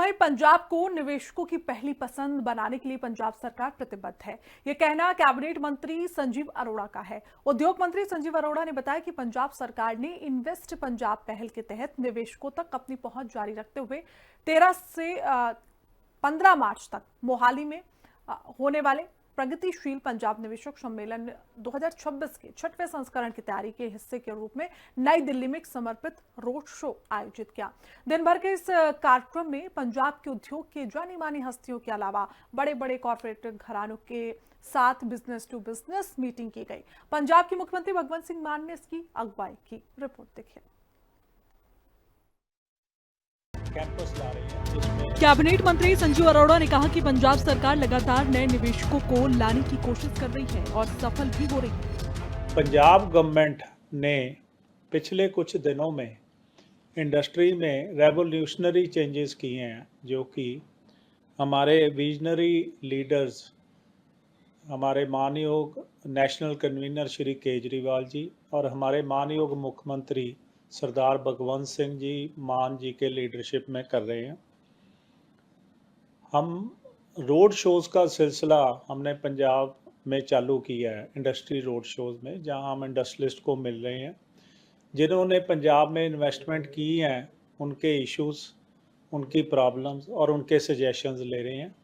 वहीं पंजाब को निवेशकों की पहली पसंद बनाने के लिए पंजाब सरकार प्रतिबद्ध है। यह कहना कैबिनेट मंत्री संजीव अरोड़ा का है। उद्योग मंत्री संजीव अरोड़ा ने बताया कि पंजाब सरकार ने इन्वेस्ट पंजाब पहल के तहत निवेशकों तक अपनी पहुंच जारी रखते हुए 13 से 15 मार्च तक मोहाली में होने वाले प्रगतिशील पंजाब निवेशक सम्मेलन 2026 के 6वें संस्करण की तैयारी के हिस्से के रूप में नई दिल्ली में एक समर्पित रोड शो आयोजित किया। दिन भर के इस कार्यक्रम में पंजाब के उद्योग के जानी मानी हस्तियों के अलावा बड़े बड़े कॉर्पोरेट घरानों के साथ बिजनेस टू बिजनेस मीटिंग की गई। पंजाब के मुख्यमंत्री भगवंत सिंह मान ने इसकी अगुवाई की। रिपोर्ट देखिए। कैंपस ला रही है। कैबिनेट मंत्री संजीव अरोड़ा ने कहा कि पंजाब सरकार लगातार नए निवेशकों को लाने की कोशिश कर रही है और सफल भी हो रही है। पंजाब गवर्नमेंट ने पिछले कुछ दिनों में इंडस्ट्री में रेवोल्यूशनरी चेंजेस किए हैं, जो कि हमारे विजनरी लीडर्स, हमारे मानयोग नेशनल कन्वीनर श्री केजरीवाल जी और हमारे मानयोग मुख्यमंत्री सरदार भगवंत सिंह जी मान जी के लीडरशिप में कर रहे हैं। हम रोड शोज़ का सिलसिला हमने पंजाब में चालू किया है, इंडस्ट्री रोड शोज़ में, जहां हम इंडस्ट्रियलिस्ट को मिल रहे हैं जिन्होंने पंजाब में इन्वेस्टमेंट की हैं, उनके इश्यूज़, उनकी प्रॉब्लम्स और उनके सजेशंस ले रहे हैं।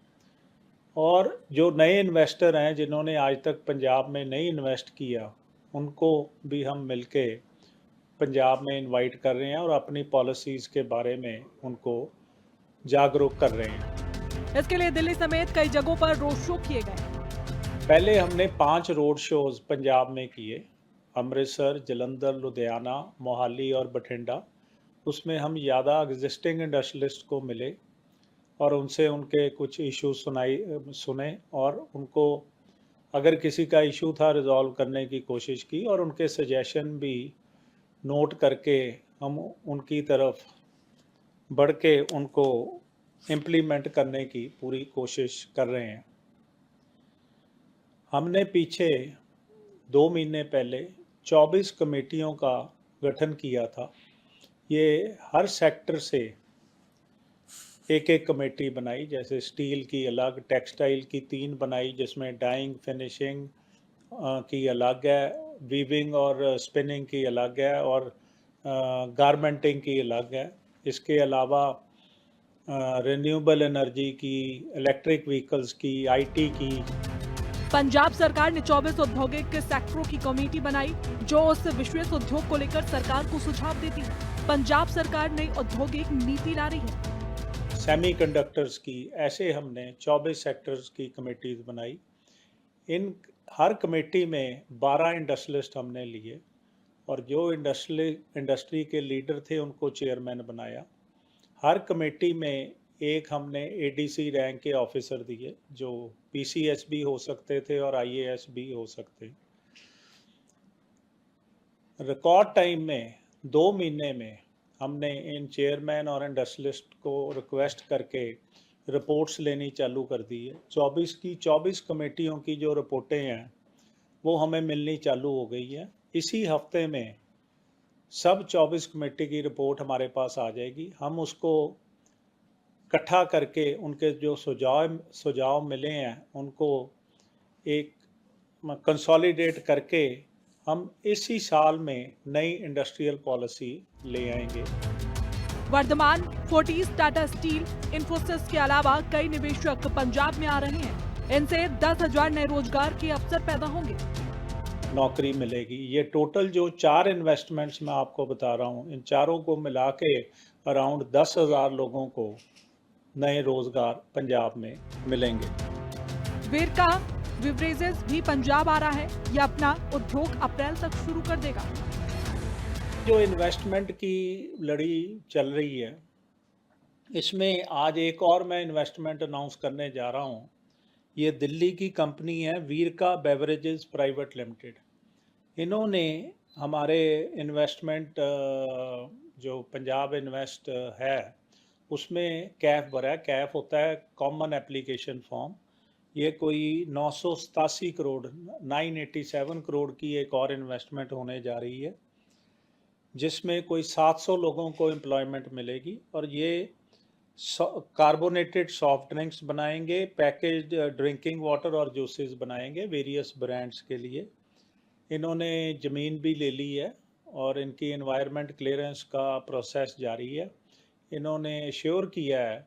और जो नए इन्वेस्टर हैं जिन्होंने आज तक पंजाब में नहीं इन्वेस्ट किया, उनको भी हम मिलके पंजाब में इनवाइट कर रहे हैं और अपनी पॉलिसीज़ के बारे में उनको जागरूक कर रहे हैं। इसके लिए दिल्ली समेत कई जगहों पर रोड शो किए गए। पहले हमने 5 रोड शोज़ पंजाब में किए, अमृतसर, जलंधर, लुधियाना, मोहाली और बठिंडा। उसमें हम ज़्यादा एग्जिस्टिंग इंडस्ट्रियलिस्ट को मिले और उनसे उनके कुछ इशू सुने और उनको अगर किसी का इशू था रिजॉल्व करने की कोशिश की और उनके सजेशन भी नोट करके हम उनकी तरफ बढ़ के उनको इम्प्लीमेंट करने की पूरी कोशिश कर रहे हैं। हमने पीछे 2 महीने पहले 24 कमेटियों का गठन किया था। ये हर सेक्टर से एक एक कमेटी बनाई, जैसे स्टील की अलग, टेक्सटाइल की 3 बनाई जिसमें डाइंग फिनिशिंग की अलग है, वीविंग और स्पिनिंग की अलग है और गारमेंटिंग की अलग है। इसके अलावा रिन्यूएबल एनर्जी की, इलेक्ट्रिक व्हीकल्स की, आईटी की। पंजाब सरकार ने 24 औद्योगिक सेक्टरों की कमेटी बनाई जो उस विशेष उद्योग को लेकर सरकार को सुझाव देती है। पंजाब सरकार नई औद्योगिक नीति ला रही है। सेमीकंडक्टर्स की, ऐसे हमने 24 सेक्टर्स की कमेटीज बनाई। इन हर कमेटी में 12 इंडस्ट्रियलिस्ट हमने लिए और जो इंडस्ट्री के लीडर थे उनको चेयरमैन बनाया। हर कमेटी में एक हमने एडीसी रैंक के ऑफिसर दिए, जो पीसीएस भी हो सकते थे और आईएएस भी हो सकते। रिकॉर्ड टाइम में 2 महीने में हमने इन चेयरमैन और इंडस्ट्रियलिस्ट को रिक्वेस्ट करके रिपोर्ट्स लेनी चालू कर दी है। 24 कमेटियों की जो रिपोर्टें हैं वो हमें मिलनी चालू हो गई है। इसी हफ्ते में सब 24 कमेटी की रिपोर्ट हमारे पास आ जाएगी। हम उसको इकट्ठा करके उनके जो सुझाव मिले हैं उनको एक कंसोलिडेट करके हम इसी साल में नई इंडस्ट्रियल पॉलिसी ले आएंगे। वर्धमान, फोर्टिस, टाटा स्टील, इन्फोसिस के अलावा कई निवेशक पंजाब में आ रहे हैं। इनसे 10,000 नए रोजगार के अवसर पैदा होंगे, नौकरी मिलेगी। ये टोटल जो 4 इन्वेस्टमेंट्स मैं आपको बता रहा हूँ, इन चारों को मिला के अराउंड 10,000 लोगों को नए रोजगार पंजाब में मिलेंगे। वेरका बिवरेजेस भी पंजाब आ रहा है। यह अपना उद्योग अप्रैल तक शुरू कर देगा। जो इन्वेस्टमेंट की लड़ी चल रही है, इसमें आज एक और मैं इन्वेस्टमेंट अनाउंस करने जा रहा हूँ। ये दिल्ली की कंपनी है वीरका बेवरेजेस प्राइवेट लिमिटेड। इन्होंने हमारे इन्वेस्टमेंट जो पंजाब इन्वेस्ट है उसमें कैफ भरा है। कैफ होता है कॉमन एप्लीकेशन फॉर्म। ये कोई 987 करोड़ 987 करोड़ की एक और इन्वेस्टमेंट होने जा रही है, जिसमें कोई 700 लोगों को एम्प्लॉयमेंट मिलेगी। और ये कार्बोनेटेड सॉफ्ट ड्रिंक्स बनाएंगे, पैकेज्ड ड्रिंकिंग वाटर और जूसेस बनाएंगे वेरियस ब्रांड्स के लिए। इन्होंने ज़मीन भी ले ली है और इनकी एनवायरनमेंट क्लियरेंस का प्रोसेस जारी है। इन्होंने श्योर किया है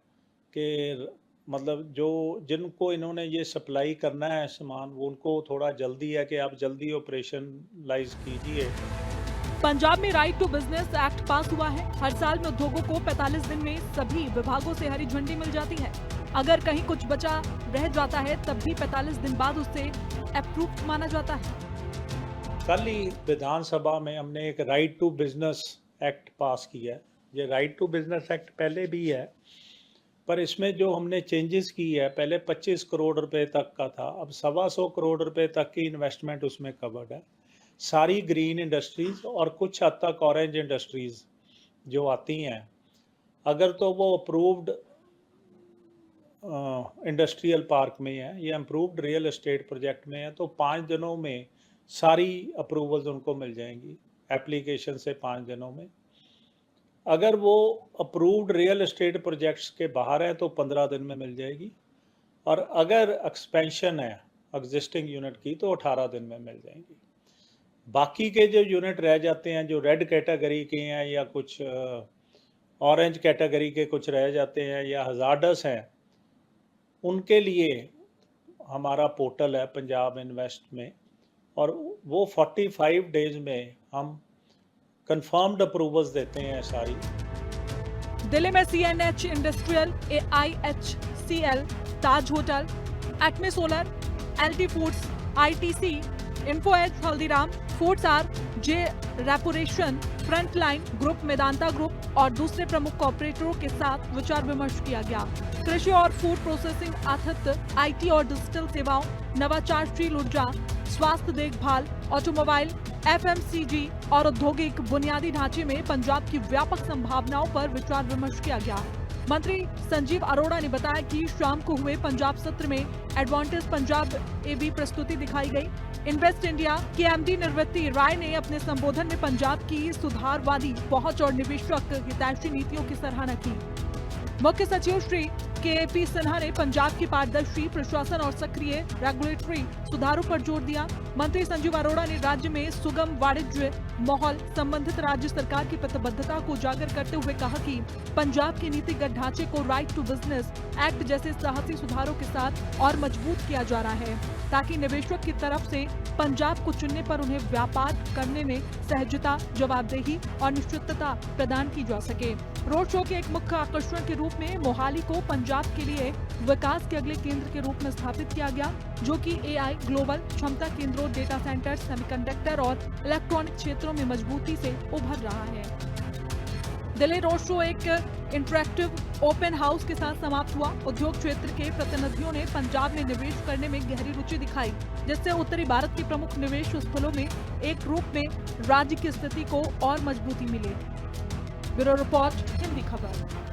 कि मतलब जो जिनको इन्होंने ये सप्लाई करना है सामान, वो उनको थोड़ा जल्दी है कि आप जल्दी ऑपरेशनलाइज कीजिए। पंजाब में right to business act pass हुआ है। हर साल में उद्योगों को 45 दिन में सभी विभागों से हरी झंडी मिल जाती है। अगर कहीं कुछ बचा रह जाता है तब भी 45 दिन बाद उसे अप्रूव्ड माना जाता है। कल ही विधानसभा में हमने एक right to business act pass किया है। ये राइट टू बिजनेस एक्ट पहले भी है, पर इसमें जो हमने चेंजेस की है, पहले 25 करोड़ रुपए तक का था, अब 125 करोड़ रुपए तक की इन्वेस्टमेंट उसमें कवर्ड है। सारी ग्रीन इंडस्ट्रीज और कुछ हद तक ऑरेंज इंडस्ट्रीज जो आती हैं, अगर तो वो अप्रूव्ड इंडस्ट्रियल पार्क में है या अप्रूव्ड रियल एस्टेट प्रोजेक्ट में है, तो 5 दिनों में सारी अप्रूवल्स उनको मिल जाएंगी एप्लीकेशन से 5 दिनों में। अगर वो अप्रूव्ड रियल एस्टेट प्रोजेक्ट्स के बाहर है तो 15 दिन में मिल जाएगी, और अगर एक्सपेंशन है एग्जिस्टिंग यूनिट की तो 18 दिन में मिल जाएंगी। बाकी के जो यूनिट रह जाते हैं, जो रेड कैटेगरी के हैं या कुछ ऑरेंज कैटेगरी के कुछ रह जाते हैं या हजार्डस हैं, उनके लिए हमारा पोर्टल है पंजाब इन्वेस्ट में, और वो 45 डेज में हम कंफर्म्ड अप्रूवल्स देते हैं सारी। दिल्ली में CNH industrial, AIHCL, Taj hotel, Acme solar, LT foods, ITC, info edge Haldiram, foods R, J रेपुरेशन, फ्रंटलाइन ग्रुप, मेदांता ग्रुप और दूसरे प्रमुख कॉर्पोरेटरों के साथ विचार विमर्श किया गया। कृषि और फूड प्रोसेसिंग, आतिथ्य, IT और डिजिटल सेवाओं, नवाचारशील ऊर्जा, स्वास्थ्य देखभाल, ऑटोमोबाइल, FMCG और औद्योगिक बुनियादी ढांचे में पंजाब की व्यापक संभावनाओं पर विचार विमर्श किया गया। मंत्री संजीव अरोड़ा ने बताया कि शाम को हुए पंजाब सत्र में एडवांटेज पंजाब AB प्रस्तुति दिखाई गई। इन्वेस्ट इंडिया के MD निर्वृत्ति राय ने अपने संबोधन में पंजाब की सुधारवादी पहुंच और निवेशक हितैषी नीतियों की सराहना की। मुख्य सचिव श्री KP सिन्हा ने पंजाब की पारदर्शी प्रशासन और सक्रिय रेगुलेटरी सुधारों पर जोर दिया। मंत्री संजीव अरोड़ा ने राज्य में सुगम वाणिज्य माहौल संबंधित राज्य सरकार की प्रतिबद्धता को उजागर करते हुए कहा कि पंजाब के नीतिगत ढांचे को राइट टू बिजनेस एक्ट जैसे साहसी सुधारों के साथ और मजबूत किया जा रहा है, ताकि निवेशक की तरफ से पंजाब को चुनने पर उन्हें व्यापार करने में सहजता, जवाबदेही और निश्चितता प्रदान की जा सके। रोड शो के एक मुख्य आकर्षण के रूप में मोहाली को पंजाब के लिए विकास के अगले केंद्र के रूप में स्थापित किया गया, जो कि AI ग्लोबल क्षमता केंद्रों, डेटा सेंटर, सेमीकंडक्टर और इलेक्ट्रॉनिक क्षेत्रों में मजबूती से उभर रहा है। दिल्ली रोड शो एक इंटरैक्टिव ओपन हाउस के साथ समाप्त हुआ। उद्योग क्षेत्र के प्रतिनिधियों ने पंजाब में निवेश करने में गहरी रुचि दिखाई, जिससे उत्तरी भारत के प्रमुख निवेश स्थलों में एक रूप में राज्य की स्थिति को और मजबूती मिली। ब्यूरो रिपोर्ट, हिंदी खबर।